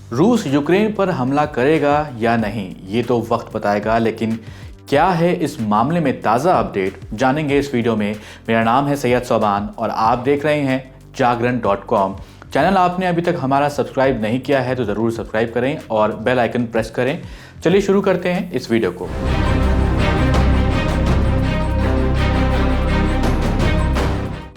रूस यूक्रेन पर हमला करेगा या नहीं ये तो वक्त बताएगा, लेकिन क्या है इस मामले में ताज़ा अपडेट जानेंगे इस वीडियो में। मेरा नाम है सैयद सोबान और आप देख रहे हैं जागरण.com। चैनल आपने अभी तक हमारा सब्सक्राइब नहीं किया है तो ज़रूर सब्सक्राइब करें और बेल आइकन प्रेस करें। चलिए शुरू करते हैं इस वीडियो को।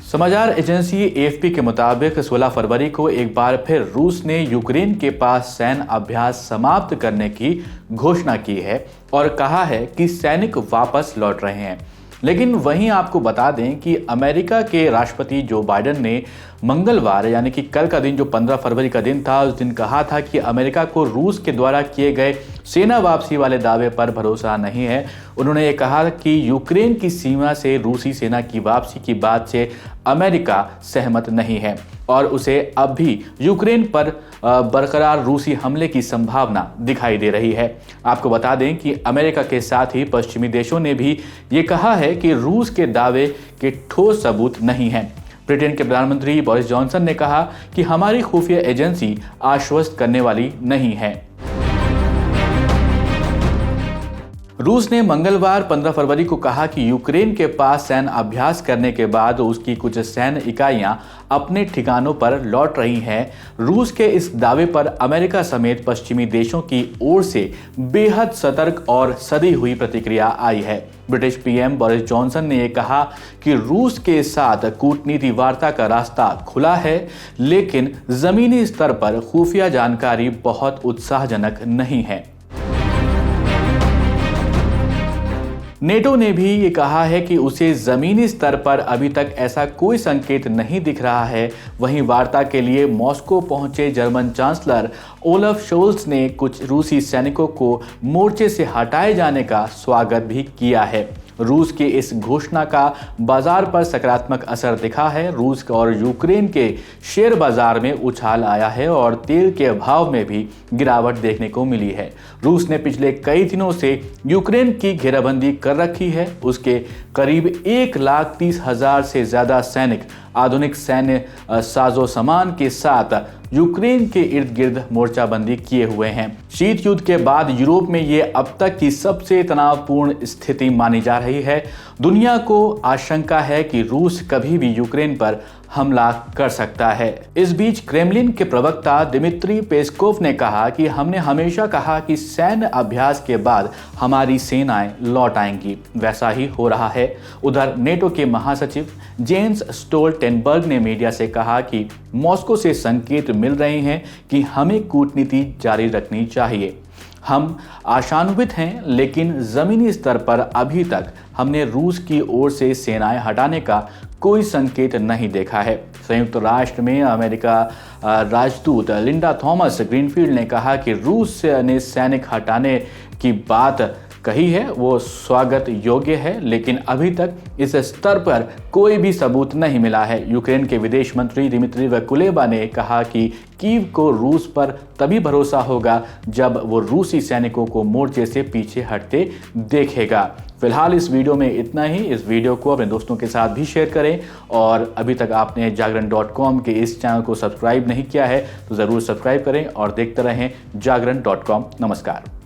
समाचार एजेंसी एएफपी के मुताबिक 16 फरवरी को एक बार फिर रूस ने यूक्रेन के पास सैन्य अभ्यास समाप्त करने की घोषणा की है और कहा है कि सैनिक वापस लौट रहे हैं। लेकिन वहीं आपको बता दें कि अमेरिका के राष्ट्रपति जो बाइडेन ने मंगलवार यानी कि कल का दिन जो 15 फरवरी का दिन था, उस दिन कहा था कि अमेरिका को रूस के द्वारा किए गए सेना वापसी वाले दावे पर भरोसा नहीं है। उन्होंने ये कहा कि यूक्रेन की सीमा से रूसी सेना की वापसी की बात से अमेरिका सहमत नहीं है और उसे अब भी यूक्रेन पर बरकरार रूसी हमले की संभावना दिखाई दे रही है। आपको बता दें कि अमेरिका के साथ ही पश्चिमी देशों ने भी ये कहा है कि रूस के दावे के ठोस सबूत नहीं हैं। ब्रिटेन के प्रधानमंत्री बोरिस जॉनसन ने कहा कि हमारी खुफिया एजेंसी आश्वस्त करने वाली नहीं है। रूस ने मंगलवार 15 फरवरी को कहा कि यूक्रेन के पास सैन्य अभ्यास करने के बाद उसकी कुछ सैन्य इकाइयां अपने ठिकानों पर लौट रही हैं। रूस के इस दावे पर अमेरिका समेत पश्चिमी देशों की ओर से बेहद सतर्क और सधी हुई प्रतिक्रिया आई है। ब्रिटिश पीएम बोरिस जॉनसन ने यह कहा कि रूस के साथ कूटनीति वार्ता का रास्ता खुला है, लेकिन जमीनी स्तर पर खुफिया जानकारी बहुत उत्साहजनक नहीं है। नेटो ने भी ये कहा है कि उसे जमीनी स्तर पर अभी तक ऐसा कोई संकेत नहीं दिख रहा है। वहीं वार्ता के लिए मॉस्को पहुंचे जर्मन चांसलर ओलफ शोल्स ने कुछ रूसी सैनिकों को मोर्चे से हटाए जाने का स्वागत भी किया है। रूस की इस घोषणा का बाजार पर सकारात्मक असर दिखा है। रूस और यूक्रेन के शेयर बाजार में उछाल आया है और तेल के भाव में भी गिरावट देखने को मिली है। रूस ने पिछले कई दिनों से यूक्रेन की घेराबंदी कर रखी है। उसके करीब 1,30,000 से ज़्यादा सैनिक आधुनिक सैन्य साजो सामान के साथ यूक्रेन के इर्द गिर्द मोर्चाबंदी किए हुए हैं। शीत युद्ध के बाद यूरोप में ये अब तक की सबसे तनावपूर्ण स्थिति मानी जा रही है। दुनिया को आशंका है कि रूस कभी भी यूक्रेन पर हमला कर सकता है। इस बीच क्रेमलिन के प्रवक्ता दिमित्री पेस्कोव ने कहा कि हमने हमेशा कहा कि सैन्य अभ्यास के बाद हमारी सेनाएं लौट आएंगी, वैसा ही हो रहा है। उधर नेटो के महासचिव जेन्स स्टोल्टेनबर्ग ने मीडिया से कहा कि मॉस्को से संकेत मिल रहे हैं कि हमें कूटनीति जारी रखनी चाहिए। हम आशान्वित हैं, लेकिन जमीनी स्तर पर अभी तक हमने रूस की ओर से सेनाएं हटाने का कोई संकेत नहीं देखा है। संयुक्त राष्ट्र में अमेरिका राजदूत लिंडा थॉमस ग्रीनफील्ड ने कहा कि रूस ने सैनिक हटाने की बात कही है वो स्वागत योग्य है, लेकिन अभी तक इस स्तर पर कोई भी सबूत नहीं मिला है। यूक्रेन के विदेश मंत्री दिमित्री कुलेबा ने कहा कि कीव को रूस पर तभी भरोसा होगा जब वो रूसी सैनिकों को मोर्चे से पीछे हटते देखेगा। फिलहाल इस वीडियो में इतना ही। इस वीडियो को अपने दोस्तों के साथ भी शेयर करें और अभी तक आपने जागरण.com के इस चैनल को सब्सक्राइब नहीं किया है तो ज़रूर सब्सक्राइब करें और देखते रहें जागरण.com। नमस्कार।